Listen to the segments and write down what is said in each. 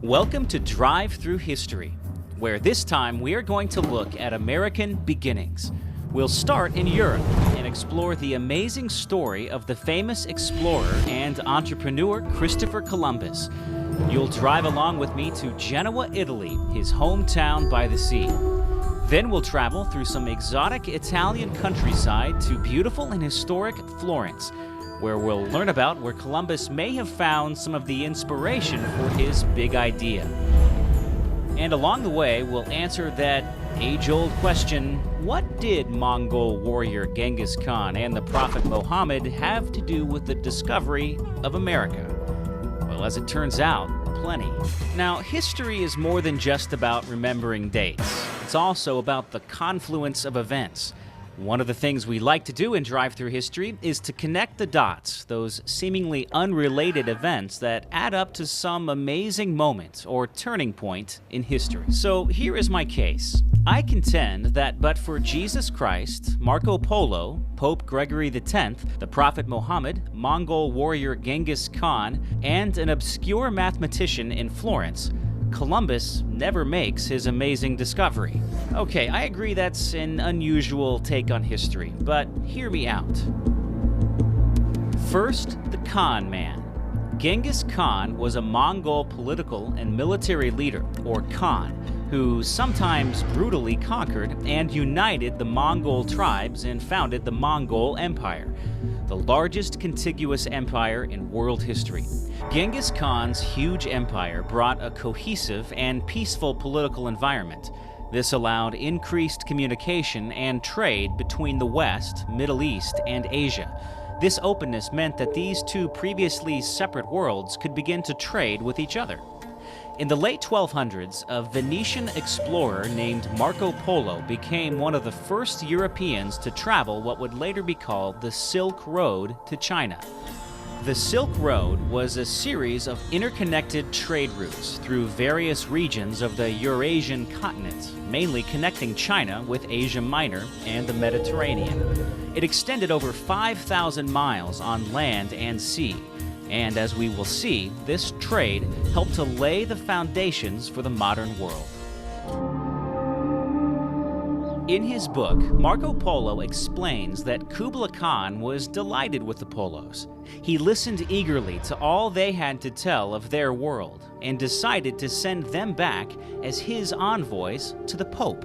Welcome to Drive Through History, where this time we are going to look at American beginnings. We'll start in Europe and explore the amazing story of the famous explorer and entrepreneur Christopher Columbus. You'll drive along with me to Genoa, Italy, his hometown by the sea. Then we'll travel through some exotic Italian countryside to beautiful and historic Florence, where we'll learn about where Columbus may have found some of the inspiration for his big idea. And along the way, we'll answer that age-old question, what did Mongol warrior Genghis Khan and the Prophet Muhammad have to do with the discovery of America? Well, as it turns out, plenty. Now, history is more than just about remembering dates. It's also about the confluence of events. One of the things we like to do in Drive Through History is to connect the dots, those seemingly unrelated events that add up to some amazing moment or turning point in history. So here is my case. I contend that but for Jesus Christ, Marco Polo, Pope Gregory X, the Prophet Muhammad, Mongol warrior Genghis Khan, and an obscure mathematician in Florence, Columbus never makes his amazing discovery. Okay, I agree that's an unusual take on history, but hear me out. First, the Khan man. Genghis Khan was a Mongol political and military leader, or Khan, who sometimes brutally conquered and united the Mongol tribes and founded the Mongol Empire, the largest contiguous empire in world history. Genghis Khan's huge empire brought a cohesive and peaceful political environment. This allowed increased communication and trade between the West, Middle East, and Asia. This openness meant that these two previously separate worlds could begin to trade with each other. In the late 1200s, a Venetian explorer named Marco Polo became one of the first Europeans to travel what would later be called the Silk Road to China. The Silk Road was a series of interconnected trade routes through various regions of the Eurasian continent, mainly connecting China with Asia Minor and the Mediterranean. It extended over 5,000 miles on land and sea. And as we will see, this trade helped to lay the foundations for the modern world. In his book, Marco Polo explains that Kublai Khan was delighted with the Polos. He listened eagerly to all they had to tell of their world and decided to send them back as his envoys to the Pope.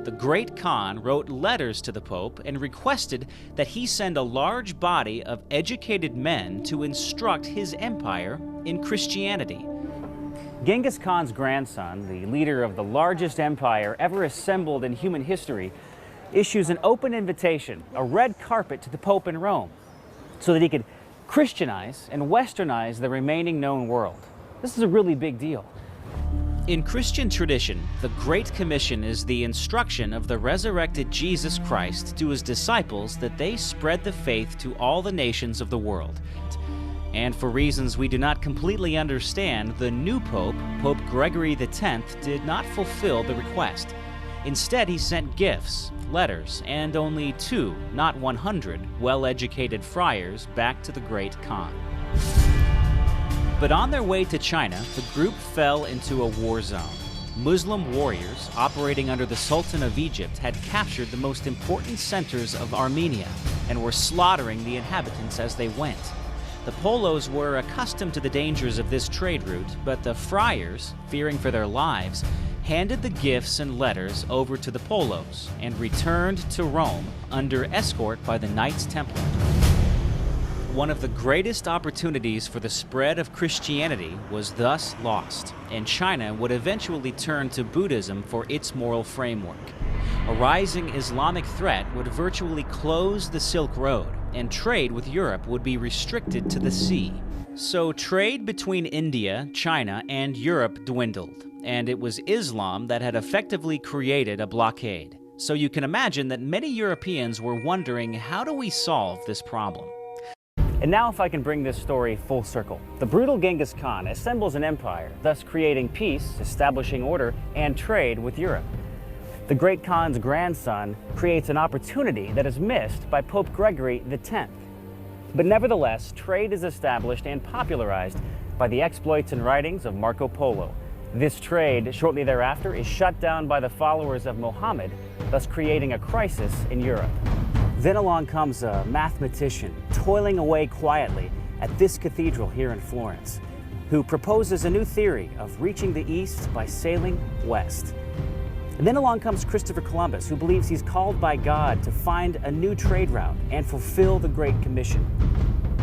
The great Khan wrote letters to the Pope and requested that he send a large body of educated men to instruct his empire in Christianity. Genghis Khan's grandson, the leader of the largest empire ever assembled in human history, issues an open invitation, a red carpet to the Pope in Rome, so that he could Christianize and westernize the remaining known world. This is a really big deal. In Christian tradition, the Great Commission is the instruction of the resurrected Jesus Christ to his disciples that they spread the faith to all the nations of the world. And for reasons we do not completely understand, the new Pope, Pope Gregory X, did not fulfill the request. Instead, he sent gifts, letters, and only 2, not 100, well-educated friars back to the great Khan. But on their way to China, the group fell into a war zone. Muslim warriors operating under the Sultan of Egypt had captured the most important centers of Armenia and were slaughtering the inhabitants as they went. The Polos were accustomed to the dangers of this trade route, but the friars, fearing for their lives, handed the gifts and letters over to the Polos and returned to Rome under escort by the Knights Templar. One of the greatest opportunities for the spread of Christianity was thus lost, and China would eventually turn to Buddhism for its moral framework. A rising Islamic threat would virtually close the Silk Road, and trade with Europe would be restricted to the sea. So trade between India, China, and Europe dwindled, and it was Islam that had effectively created a blockade. So you can imagine that many Europeans were wondering, how do we solve this problem? And now if I can bring this story full circle. The brutal Genghis Khan assembles an empire, thus creating peace, establishing order, and trade with Europe. The great Khan's grandson creates an opportunity that is missed by Pope Gregory X. But nevertheless, trade is established and popularized by the exploits and writings of Marco Polo, This trade, shortly thereafter, is shut down by the followers of Muhammad, thus creating a crisis in Europe. Then along comes a mathematician toiling away quietly at this cathedral here in Florence, who proposes a new theory of reaching the east by sailing west. And then along comes Christopher Columbus, who believes he's called by God to find a new trade route and fulfill the Great Commission.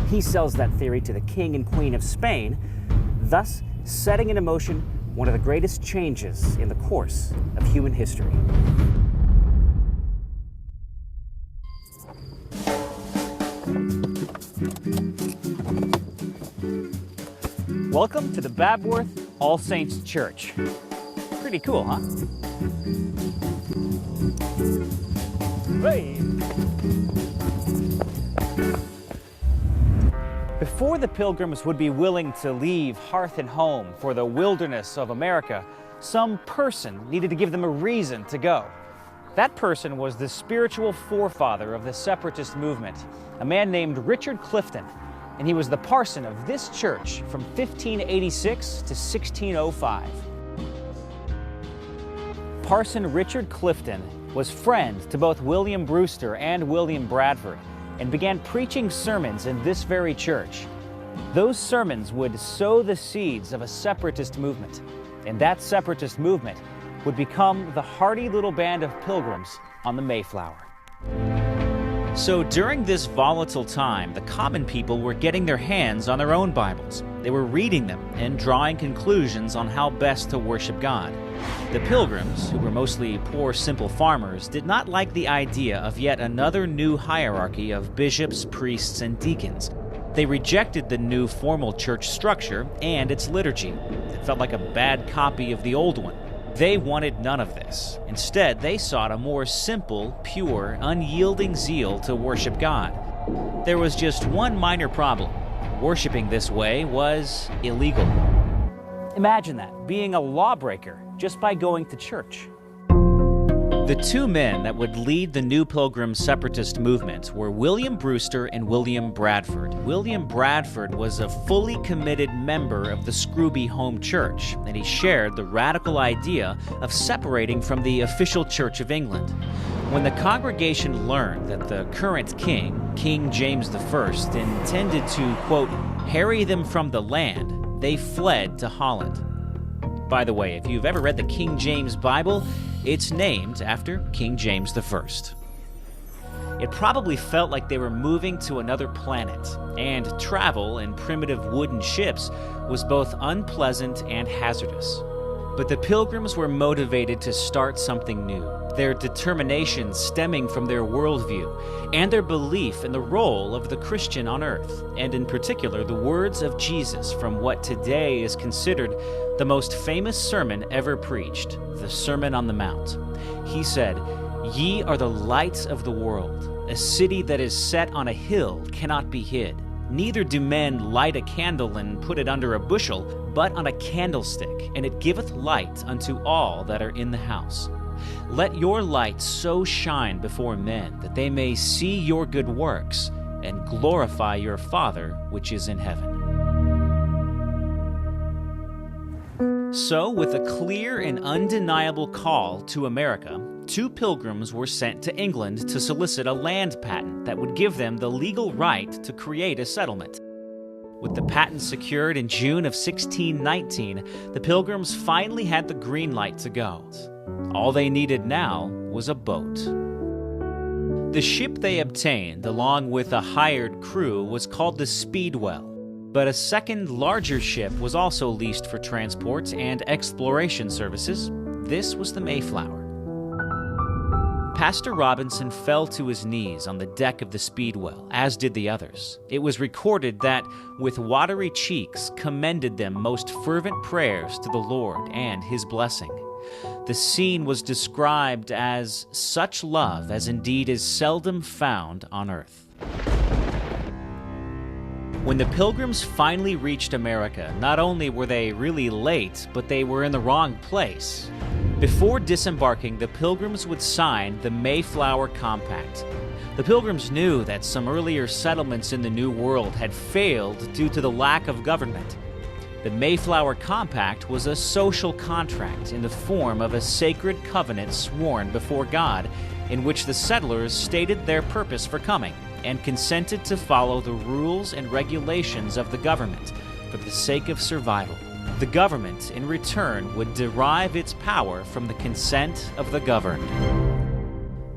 He sells that theory to the King and Queen of Spain, thus setting into motion one of the greatest changes in the course of human history. Welcome to the Babworth All Saints Church. Pretty cool, huh? Hey! Before the Pilgrims would be willing to leave hearth and home for the wilderness of America, some person needed to give them a reason to go. That person was the spiritual forefather of the separatist movement, a man named Richard Clifton, and he was the parson of this church from 1586 to 1605. Parson Richard Clifton was friend to both William Brewster and William Bradford, and began preaching sermons in this very church. Those sermons would sow the seeds of a separatist movement, and that separatist movement would become the hardy little band of pilgrims on the Mayflower. So during this volatile time, the common people were getting their hands on their own Bibles. They were reading them and drawing conclusions on how best to worship God. The Pilgrims, who were mostly poor, simple farmers, did not like the idea of yet another new hierarchy of bishops, priests, and deacons. They rejected the new formal church structure and its liturgy. It felt like a bad copy of the old one. They wanted none of this. Instead, they sought a more simple, pure, unyielding zeal to worship God. There was just one minor problem. Worshipping this way was illegal. Imagine that, being a lawbreaker just by going to church. The two men that would lead the New Pilgrim separatist movement were William Brewster and William Bradford. William Bradford was a fully committed member of the Scrooby Home Church, and he shared the radical idea of separating from the official Church of England. When the congregation learned that the current king, King James I, intended to, quote, harry them from the land, they fled to Holland. By the way, if you've ever read the King James Bible, it's named after King James I. It probably felt like they were moving to another planet, and travel in primitive wooden ships was both unpleasant and hazardous. But the Pilgrims were motivated to start something new, their determination stemming from their worldview and their belief in the role of the Christian on earth, and in particular the words of Jesus from what today is considered the most famous sermon ever preached, the Sermon on the Mount. He said, "Ye are the lights of the world. A city that is set on a hill cannot be hid. Neither do men light a candle and put it under a bushel, but on a candlestick, and it giveth light unto all that are in the house. Let your light so shine before men that they may see your good works and glorify your Father which is in heaven." So, with a clear and undeniable call to America, two pilgrims were sent to England to solicit a land patent that would give them the legal right to create a settlement. With the patent secured in June of 1619, the Pilgrims finally had the green light to go. All they needed now was a boat. The ship they obtained, along with a hired crew, was called the Speedwell. But a second, larger ship was also leased for transport and exploration services. This was the Mayflower. Pastor Robinson fell to his knees on the deck of the Speedwell, as did the others. It was recorded that, with watery cheeks, commended them most fervent prayers to the Lord and His blessing. The scene was described as such love as indeed is seldom found on earth. When the Pilgrims finally reached America, not only were they really late, but they were in the wrong place. Before disembarking, the Pilgrims would sign the Mayflower Compact. The Pilgrims knew that some earlier settlements in the New World had failed due to the lack of government. The Mayflower Compact was a social contract in the form of a sacred covenant sworn before God, in which the settlers stated their purpose for coming and consented to follow the rules and regulations of the government for the sake of survival. The government, in return, would derive its power from the consent of the governed.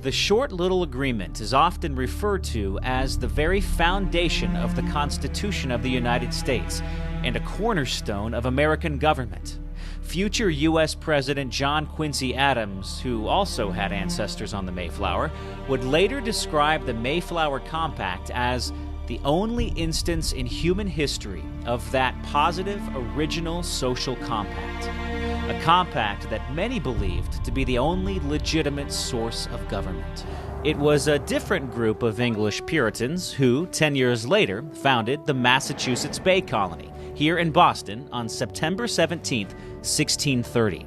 The short little agreement is often referred to as the very foundation of the Constitution of the United States and a cornerstone of American government. Future U.S. President John Quincy Adams, who also had ancestors on the Mayflower, would later describe the Mayflower Compact as the only instance in human history of that positive, original social compact. A compact that many believed to be the only legitimate source of government. It was a different group of English Puritans who, 10 years later, founded the Massachusetts Bay Colony, here in Boston on September 17, 1630.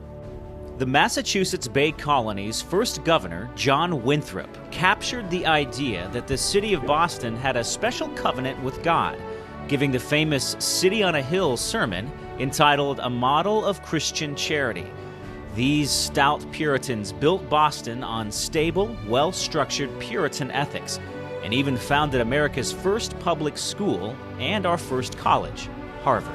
The Massachusetts Bay Colony's first governor, John Winthrop, captured the idea that the city of Boston had a special covenant with God, giving the famous City on a Hill sermon entitled A Model of Christian Charity. These stout Puritans built Boston on stable, well-structured Puritan ethics, and even founded America's first public school and our first college, Harvard.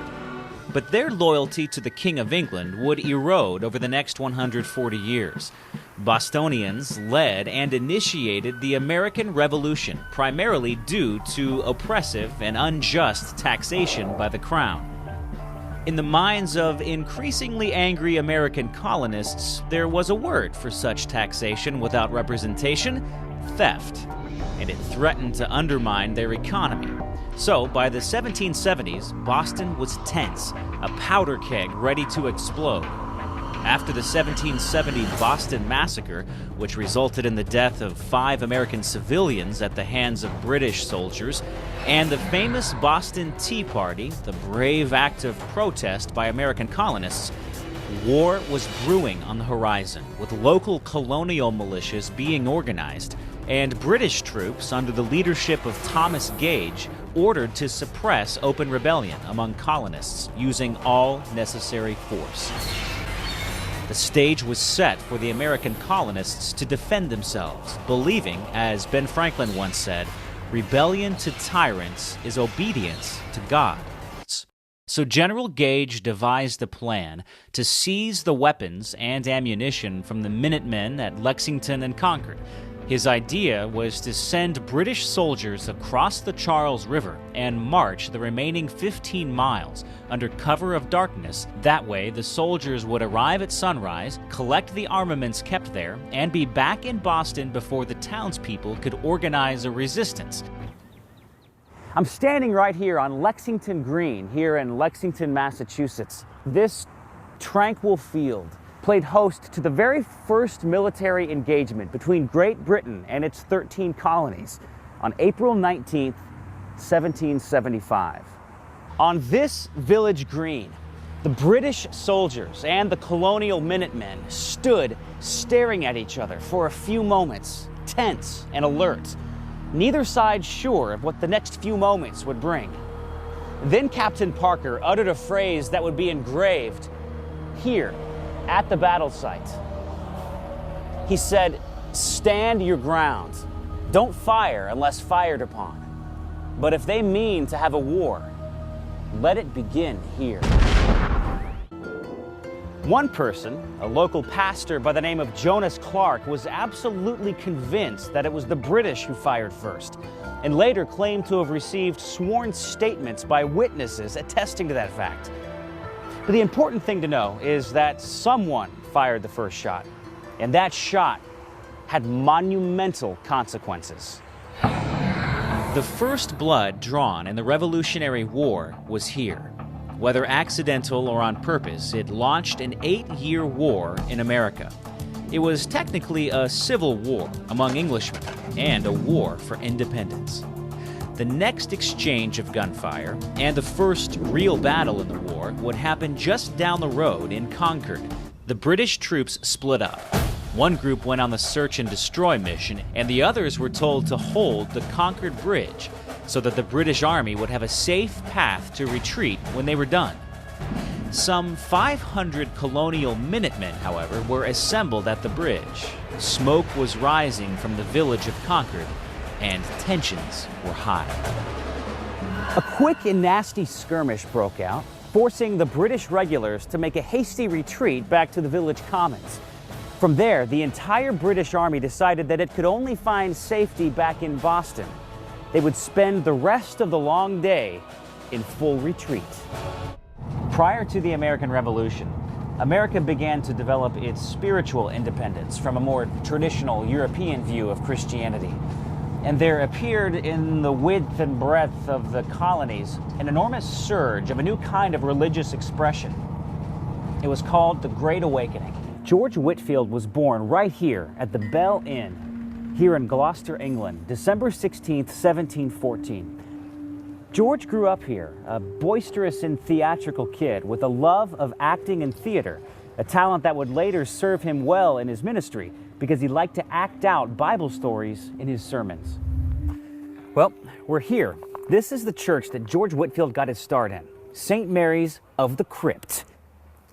But their loyalty to the King of England would erode over the next 140 years. Bostonians led and initiated the American Revolution, primarily due to oppressive and unjust taxation by the Crown. In the minds of increasingly angry American colonists, there was a word for such taxation without representation: theft, and it threatened to undermine their economy. So, by the 1770s, Boston was tense, a powder keg ready to explode. After the 1770 Boston Massacre, which resulted in the death of 5 American civilians at the hands of British soldiers, and the famous Boston Tea Party, the brave act of protest by American colonists, war was brewing on the horizon, with local colonial militias being organized, and British troops under the leadership of Thomas Gage ordered to suppress open rebellion among colonists using all necessary force. The stage was set for the American colonists to defend themselves, believing, as Ben Franklin once said, rebellion to tyrants is obedience to God. So General Gage devised a plan to seize the weapons and ammunition from the Minutemen at Lexington and Concord. His idea was to send British soldiers across the Charles River and march the remaining 15 miles under cover of darkness. That way, the soldiers would arrive at sunrise, collect the armaments kept there, and be back in Boston before the townspeople could organize a resistance. I'm standing right here on Lexington Green, here in Lexington, Massachusetts. This tranquil field played host to the very first military engagement between Great Britain and its 13 colonies on April 19th, 1775. On this village green, the British soldiers and the colonial Minutemen stood staring at each other for a few moments, tense and alert, neither side sure of what the next few moments would bring. Then Captain Parker uttered a phrase that would be engraved here at the battle site. He said, "Stand your ground. Don't fire unless fired upon. But if they mean to have a war, let it begin here." One person, a local pastor by the name of Jonas Clark, was absolutely convinced that it was the British who fired first, and later claimed to have received sworn statements by witnesses attesting to that fact. But the important thing to know is that someone fired the first shot, and that shot had monumental consequences. The first blood drawn in the Revolutionary War was here. Whether accidental or on purpose, it launched an 8-year war in America. It was technically a civil war among Englishmen and a war for independence. The next exchange of gunfire and the first real battle in the war would happen just down the road in Concord. The British troops split up. One group went on the search and destroy mission, and the others were told to hold the Concord Bridge so that the British Army would have a safe path to retreat when they were done. Some 500 colonial Minutemen, however, were assembled at the bridge. Smoke was rising from the village of Concord, and tensions were high. A quick and nasty skirmish broke out, forcing the British regulars to make a hasty retreat back to the village commons. From there, the entire British Army decided that it could only find safety back in Boston. They would spend the rest of the long day in full retreat. Prior to the American Revolution, America began to develop its spiritual independence from a more traditional European view of Christianity. And there appeared in the width and breadth of the colonies an enormous surge of a new kind of religious expression. It was called the Great Awakening. George Whitfield was born right here at the Bell Inn, here in Gloucester, England, December 16, 1714. George grew up here, a boisterous and theatrical kid with a love of acting and theater, a talent that would later serve him well in his ministry because he liked to act out Bible stories in his sermons. Well, we're here. This is the church that George Whitfield got his start in, St. Mary's of the Crypt.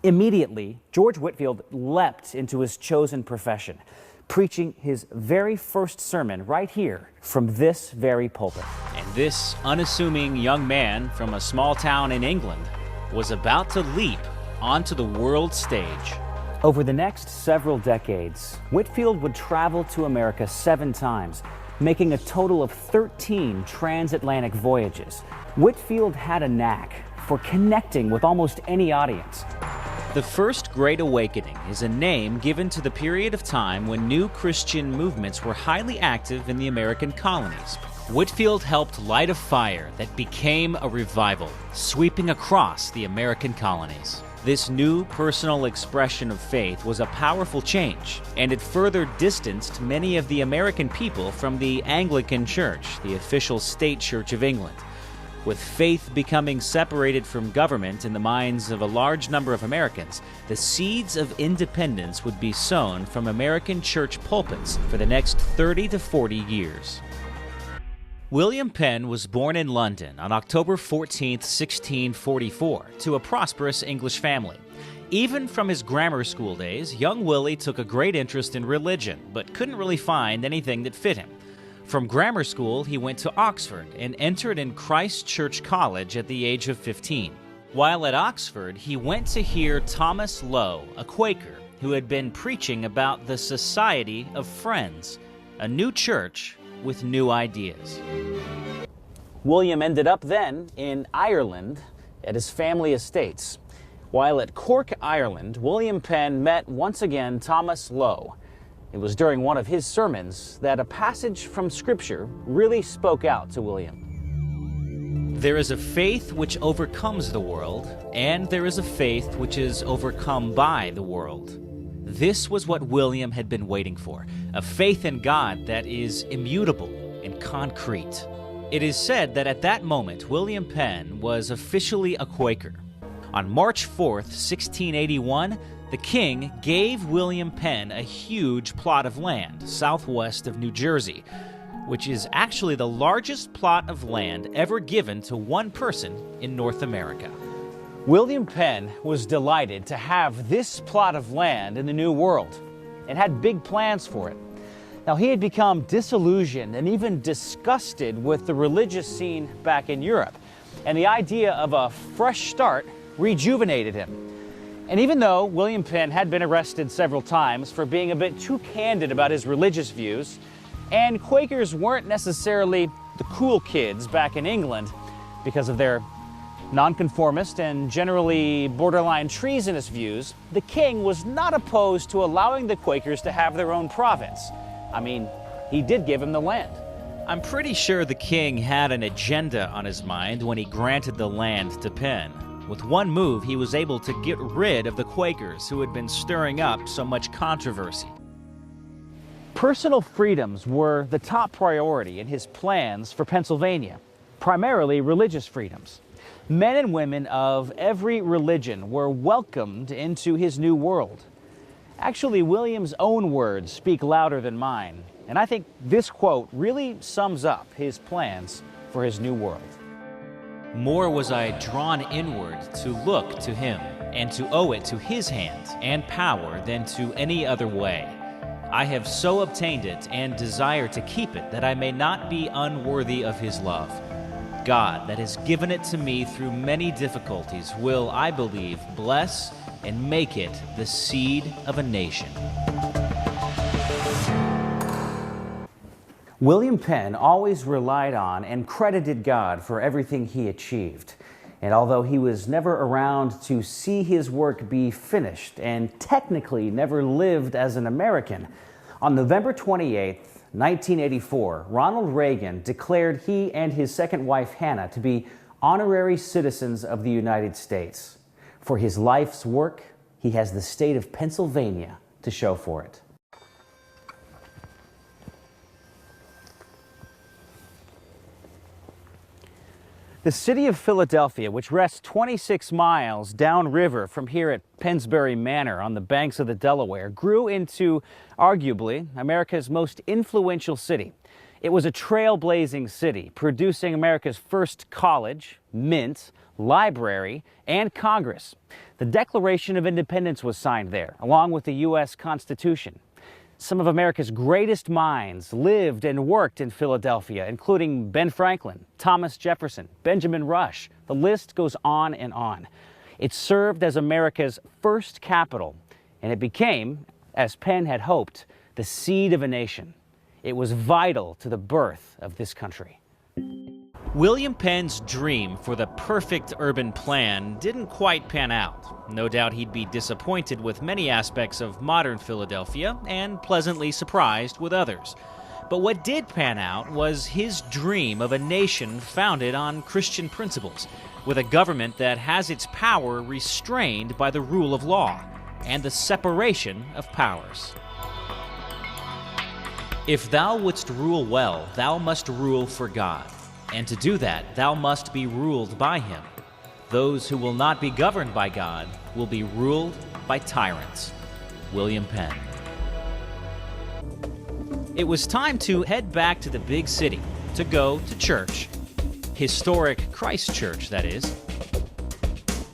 Immediately, George Whitfield leapt into his chosen profession, preaching his very first sermon right here from this very pulpit. And this unassuming young man from a small town in England was about to leap onto the world stage. Over the next several decades, Whitfield would travel to America 7 times, making a total of 13 transatlantic voyages. Whitfield had a knack for connecting with almost any audience. The First Great Awakening is a name given to the period of time when new Christian movements were highly active in the American colonies. Whitfield helped light a fire that became a revival, sweeping across the American colonies. This new personal expression of faith was a powerful change, and it further distanced many of the American people from the Anglican Church, the official state church of England. With faith becoming separated from government in the minds of a large number of Americans, the seeds of independence would be sown from American church pulpits for the next 30 to 40 years. William Penn was born in London on October 14, 1644, to a prosperous English family. Even from his grammar school days, young Willie took a great interest in religion, but couldn't really find anything that fit him. From grammar school, he went to Oxford and entered in Christ Church College at the age of 15. While at Oxford, he went to hear Thomas Lowe, a Quaker, who had been preaching about the Society of Friends, a new church with new ideas. William ended up then in Ireland at his family estates. While at Cork, Ireland, William Penn met once again Thomas Lowe. It was during one of his sermons that a passage from Scripture really spoke out to William. There is a faith which overcomes the world, and there is a faith which is overcome by the world. This was what William had been waiting for, a faith in God that is immutable and concrete. It is said that at that moment, William Penn was officially a Quaker. On March 4th, 1681, the king gave William Penn a huge plot of land southwest of New Jersey, which is actually the largest plot of land ever given to one person in North America. William Penn was delighted to have this plot of land in the New World and had big plans for it. Now, he had become disillusioned and even disgusted with the religious scene back in Europe, and the idea of a fresh start rejuvenated him. And even though William Penn had been arrested several times for being a bit too candid about his religious views, and Quakers weren't necessarily the cool kids back in England because of their nonconformist and generally borderline treasonous views, the king was not opposed to allowing the Quakers to have their own province. I mean, he did give them the land. I'm pretty sure the king had an agenda on his mind when he granted the land to Penn. With one move, he was able to get rid of the Quakers who had been stirring up so much controversy. Personal freedoms were the top priority in his plans for Pennsylvania, primarily religious freedoms. Men and women of every religion were welcomed into his new world. Actually, William's own words speak louder than mine, and I think this quote really sums up his plans for his new world. More was I drawn inward to look to him, and to owe it to his hand and power than to any other way. I have so obtained it and desire to keep it that I may not be unworthy of his love. God, that has given it to me through many difficulties, will, I believe, bless and make it the seed of a nation. William Penn always relied on and credited God for everything he achieved. And although he was never around to see his work be finished and technically never lived as an American, on November 28, 1984, Ronald Reagan declared he and his second wife, Hannah, to be honorary citizens of the United States. For his life's work, he has the state of Pennsylvania to show for it. The city of Philadelphia, which rests 26 miles downriver from here at Pennsbury Manor on the banks of the Delaware, grew into, arguably, America's most influential city. It was a trailblazing city, producing America's first college, mint, library, and Congress. The Declaration of Independence was signed there, along with the U.S. Constitution. Some of America's greatest minds lived and worked in Philadelphia, including Ben Franklin, Thomas Jefferson, Benjamin Rush. The list goes on and on. It served as America's first capital, and it became, as Penn had hoped, the seed of a nation. It was vital to the birth of this country. William Penn's dream for the perfect urban plan didn't quite pan out. No doubt he'd be disappointed with many aspects of modern Philadelphia and pleasantly surprised with others. But what did pan out was his dream of a nation founded on Christian principles, with a government that has its power restrained by the rule of law and the separation of powers. If thou wouldst rule well, thou must rule for God. And to do that, thou must be ruled by him. Those who will not be governed by God will be ruled by tyrants. William Penn. It was time to head back to the big city to go to church. Historic Christ Church, that is.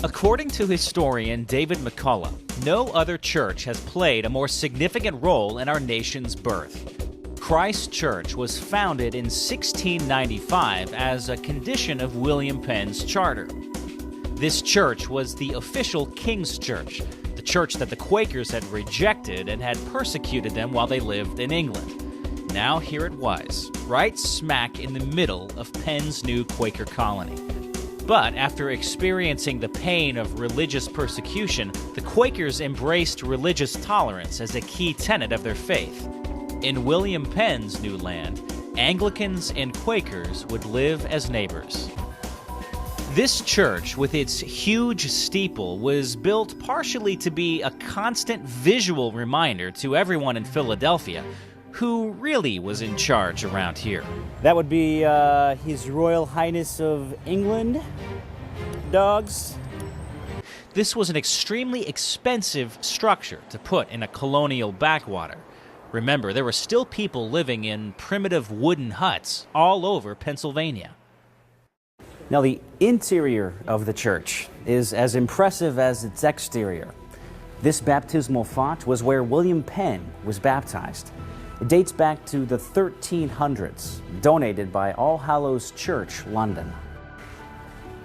According to historian David McCullough, no other church has played a more significant role in our nation's birth. Christ Church was founded in 1695 as a condition of William Penn's charter. This church was the official King's Church, the church that the Quakers had rejected and had persecuted them while they lived in England. Now here it was, right smack in the middle of Penn's new Quaker colony. But after experiencing the pain of religious persecution, the Quakers embraced religious tolerance as a key tenet of their faith. In William Penn's new land, Anglicans and Quakers would live as neighbors. This church, with its huge steeple, was built partially to be a constant visual reminder to everyone in Philadelphia who really was in charge around here. That would be His Royal Highness of England, dogs. This was an extremely expensive structure to put in a colonial backwater. Remember, there were still people living in primitive wooden huts all over Pennsylvania. Now, the interior of the church is as impressive as its exterior. This baptismal font was where William Penn was baptized. It dates back to the 1300s, donated by All Hallows Church, London.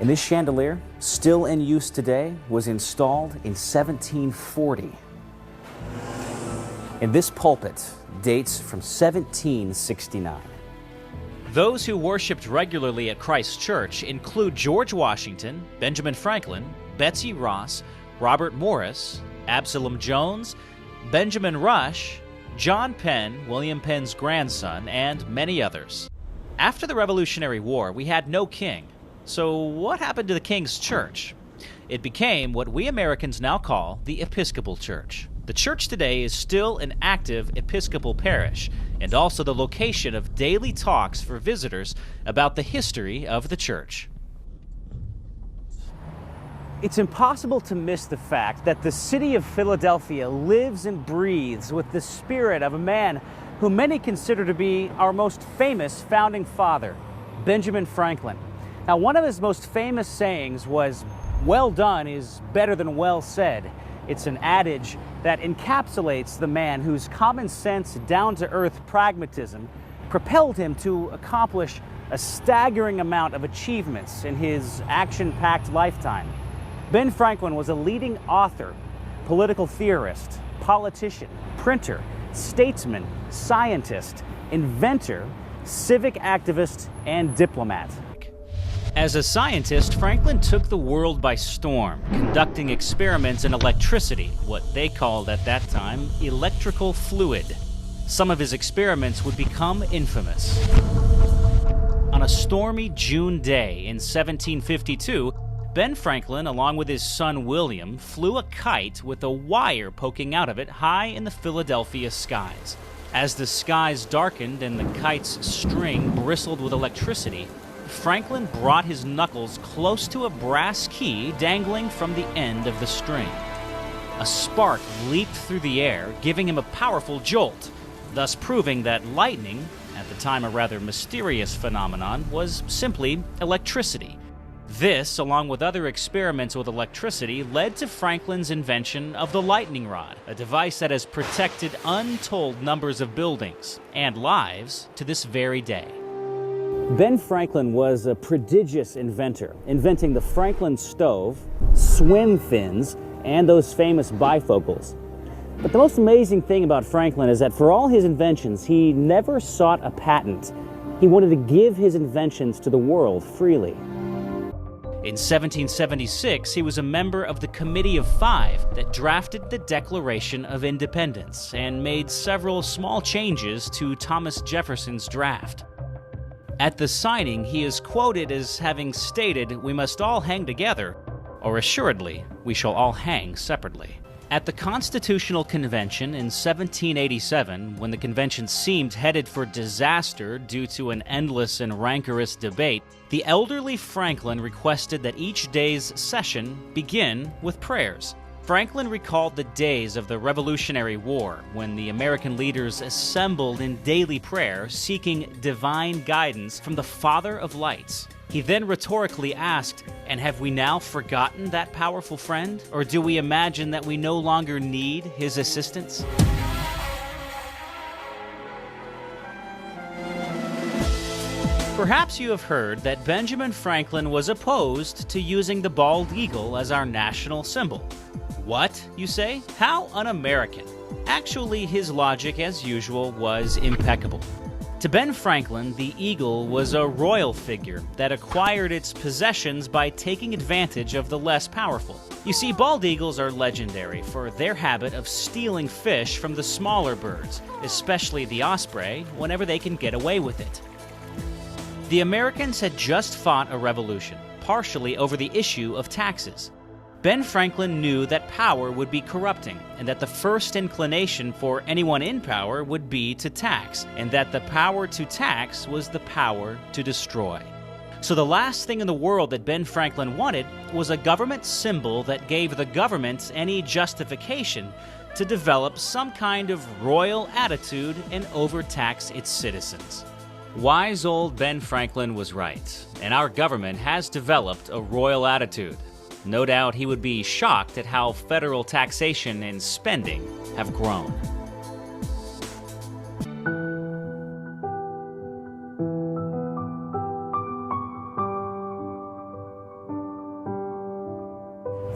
And this chandelier, still in use today, was installed in 1740. And this pulpit dates from 1769. Those who worshipped regularly at Christ Church include George Washington, Benjamin Franklin, Betsy Ross, Robert Morris, Absalom Jones, Benjamin Rush, John Penn, William Penn's grandson, and many others. After the Revolutionary War, we had no king. So what happened to the King's Church? It became what we Americans now call the Episcopal Church. The church today is still an active Episcopal parish and also the location of daily talks for visitors about the history of the church. It's impossible to miss the fact that the city of Philadelphia lives and breathes with the spirit of a man who many consider to be our most famous founding father, Benjamin Franklin. Now, one of his most famous sayings was, Well done is better than well said. It's an adage that encapsulates the man whose common sense, down-to-earth pragmatism propelled him to accomplish a staggering amount of achievements in his action-packed lifetime. Ben Franklin was a leading author, political theorist, politician, printer, statesman, scientist, inventor, civic activist, and diplomat. As a scientist, Franklin took the world by storm, conducting experiments in electricity, what they called at that time electrical fluid. Some of his experiments would become infamous. On a stormy June day in 1752, Ben Franklin, along with his son William, flew a kite with a wire poking out of it high in the Philadelphia skies. As the skies darkened and the kite's string bristled with electricity, Franklin brought his knuckles close to a brass key dangling from the end of the string. A spark leaped through the air, giving him a powerful jolt, thus proving that lightning, at the time a rather mysterious phenomenon, was simply electricity. This, along with other experiments with electricity, led to Franklin's invention of the lightning rod, a device that has protected untold numbers of buildings and lives to this very day. Ben Franklin was a prodigious inventor, inventing the Franklin stove, swim fins, and those famous bifocals. But the most amazing thing about Franklin is that for all his inventions, he never sought a patent. He wanted to give his inventions to the world freely. In 1776, he was a member of the Committee of Five that drafted the Declaration of Independence and made several small changes to Thomas Jefferson's draft. At the signing, he is quoted as having stated, "We must all hang together, or assuredly, we shall all hang separately." At the Constitutional Convention in 1787, when the convention seemed headed for disaster due to an endless and rancorous debate, the elderly Franklin requested that each day's session begin with prayers. Franklin recalled the days of the Revolutionary War when the American leaders assembled in daily prayer seeking divine guidance from the Father of Lights. He then rhetorically asked, "And have we now forgotten that powerful friend? Or do we imagine that we no longer need his assistance?" Perhaps you have heard that Benjamin Franklin was opposed to using the bald eagle as our national symbol. What, you say? How un-American. Actually, his logic, as usual, was impeccable. To Ben Franklin, the eagle was a royal figure that acquired its possessions by taking advantage of the less powerful. You see, bald eagles are legendary for their habit of stealing fish from the smaller birds, especially the osprey, whenever they can get away with it. The Americans had just fought a revolution, partially over the issue of taxes. Ben Franklin knew that power would be corrupting, and that the first inclination for anyone in power would be to tax, and that the power to tax was the power to destroy. So the last thing in the world that Ben Franklin wanted was a government symbol that gave the government any justification to develop some kind of royal attitude and overtax its citizens. Wise old Ben Franklin was right, and our government has developed a royal attitude. No doubt he would be shocked at how federal taxation and spending have grown.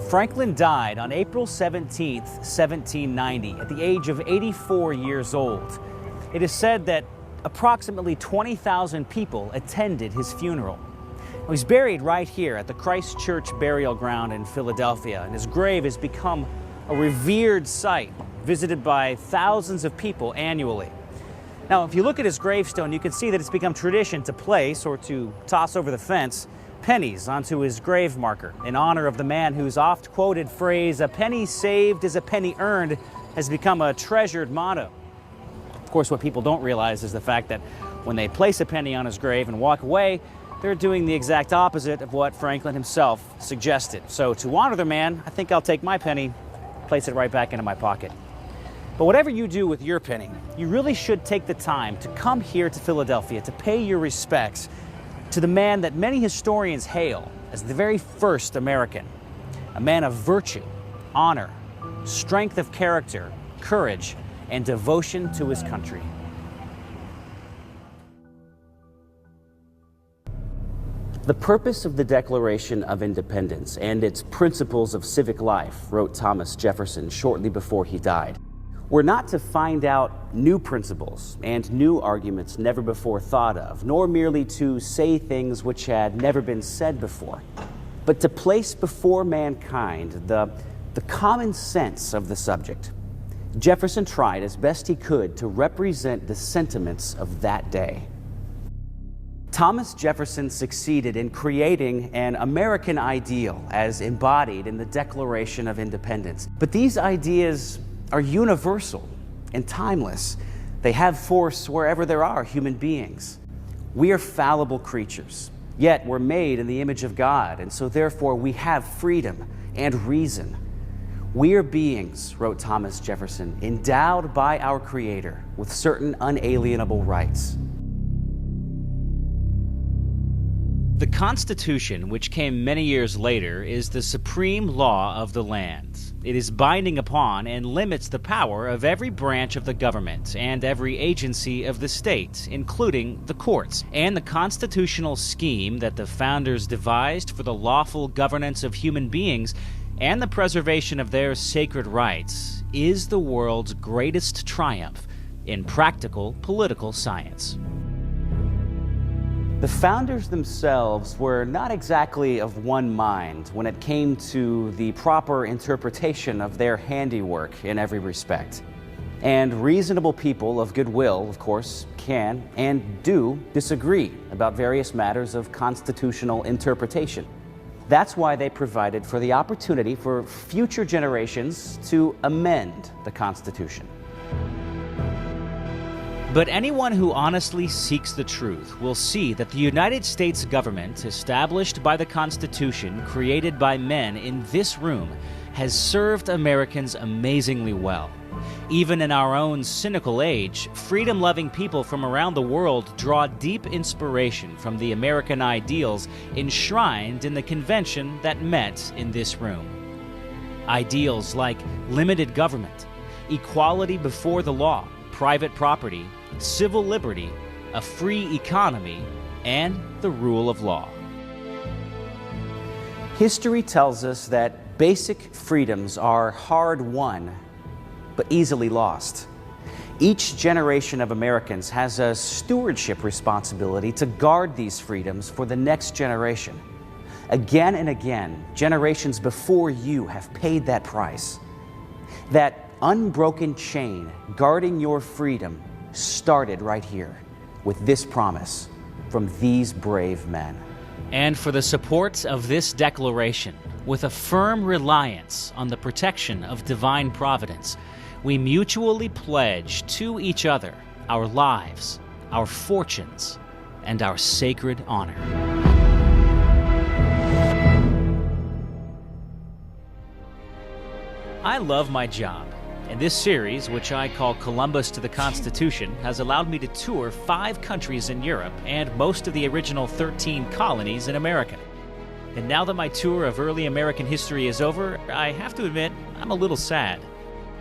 Franklin died on April 17, 1790, at the age of 84 years old. It is said that approximately 20,000 people attended his funeral. He's buried right here at the Christ Church Burial Ground in Philadelphia, and his grave has become a revered site visited by thousands of people annually. Now, if you look at his gravestone, you can see that it's become tradition to place or to toss over the fence pennies onto his grave marker in honor of the man whose oft-quoted phrase, "A penny saved is a penny earned," has become a treasured motto. Of course, what people don't realize is the fact that when they place a penny on his grave and walk away, they're doing the exact opposite of what Franklin himself suggested. So to honor the man, I think I'll take my penny, place it right back into my pocket. But whatever you do with your penny, you really should take the time to come here to Philadelphia to pay your respects to the man that many historians hail as the very first American, a man of virtue, honor, strength of character, courage, and devotion to his country. The purpose of the Declaration of Independence and its principles of civic life, wrote Thomas Jefferson shortly before he died, were not to find out new principles and new arguments never before thought of, nor merely to say things which had never been said before, but to place before mankind the common sense of the subject. Jefferson tried as best he could to represent the sentiments of that day. Thomas Jefferson succeeded in creating an American ideal as embodied in the Declaration of Independence. But these ideas are universal and timeless. They have force wherever there are human beings. We are fallible creatures, yet we're made in the image of God, and so therefore we have freedom and reason. We are beings, wrote Thomas Jefferson, endowed by our Creator with certain unalienable rights. The Constitution, which came many years later, is the supreme law of the land. It is binding upon and limits the power of every branch of the government and every agency of the state, including the courts. And the constitutional scheme that the founders devised for the lawful governance of human beings and the preservation of their sacred rights is the world's greatest triumph in practical political science. The founders themselves were not exactly of one mind when it came to the proper interpretation of their handiwork in every respect. And reasonable people of goodwill, of course, can and do disagree about various matters of constitutional interpretation. That's why they provided for the opportunity for future generations to amend the Constitution. But anyone who honestly seeks the truth will see that the United States government, established by the Constitution created by men in this room, has served Americans amazingly well. Even in our own cynical age, freedom-loving people from around the world draw deep inspiration from the American ideals enshrined in the convention that met in this room. Ideals like limited government, equality before the law, private property, civil liberty, a free economy, and the rule of law. History tells us that basic freedoms are hard won, but easily lost. Each generation of Americans has a stewardship responsibility to guard these freedoms for the next generation. Again and again, generations before you have paid that price. That unbroken chain guarding your freedom started right here with this promise from these brave men. And for the support of this declaration, with a firm reliance on the protection of divine providence, we mutually pledge to each other our lives, our fortunes, and our sacred honor. I love my job. And this series, which I call Columbus to the Constitution, has allowed me to tour 5 countries in Europe and most of the original 13 colonies in America. And now that my tour of early American history is over, I have to admit, I'm a little sad.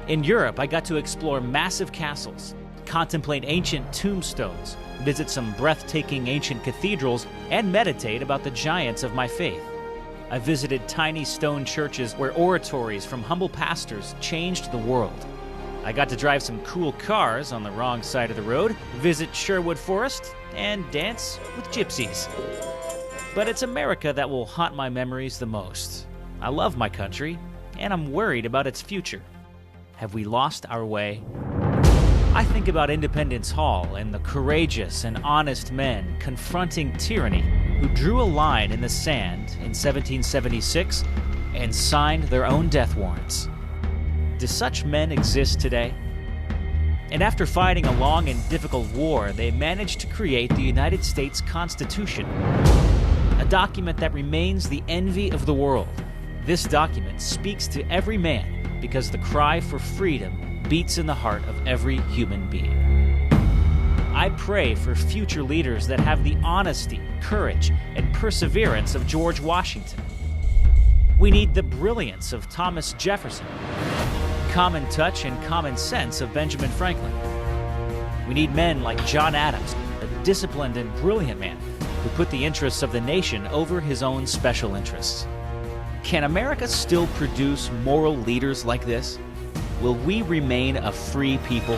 In Europe, I got to explore massive castles, contemplate ancient tombstones, visit some breathtaking ancient cathedrals, and meditate about the giants of my faith. I visited tiny stone churches where oratories from humble pastors changed the world. I got to drive some cool cars on the wrong side of the road, visit Sherwood Forest, and dance with gypsies. But it's America that will haunt my memories the most. I love my country, and I'm worried about its future. Have we lost our way? I think about Independence Hall and the courageous and honest men confronting tyranny who drew a line in the sand in 1776 and signed their own death warrants. Do such men exist today? And after fighting a long and difficult war, they managed to create the United States Constitution, a document that remains the envy of the world. This document speaks to every man because the cry for freedom beats in the heart of every human being. I pray for future leaders that have the honesty, courage, and perseverance of George Washington. We need the brilliance of Thomas Jefferson, common touch and common sense of Benjamin Franklin. We need men like John Adams, a disciplined and brilliant man who put the interests of the nation over his own special interests. Can America still produce moral leaders like this? Will we remain a free people?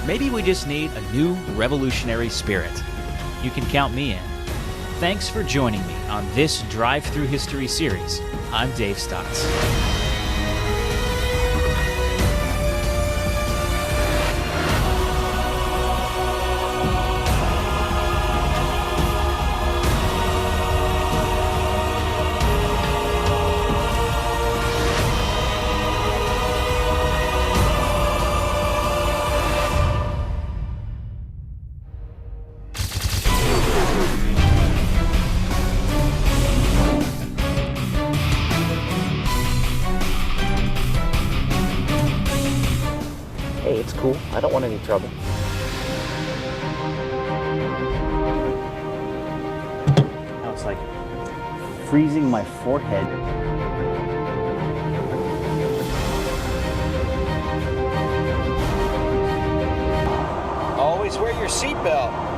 Maybe we just need a new revolutionary spirit. You can count me in. Thanks for joining me on this Drive Through History series. I'm Dave Stotts. Hey, it's cool. I don't want any trouble. Now it's like freezing my forehead. Always wear your seatbelt.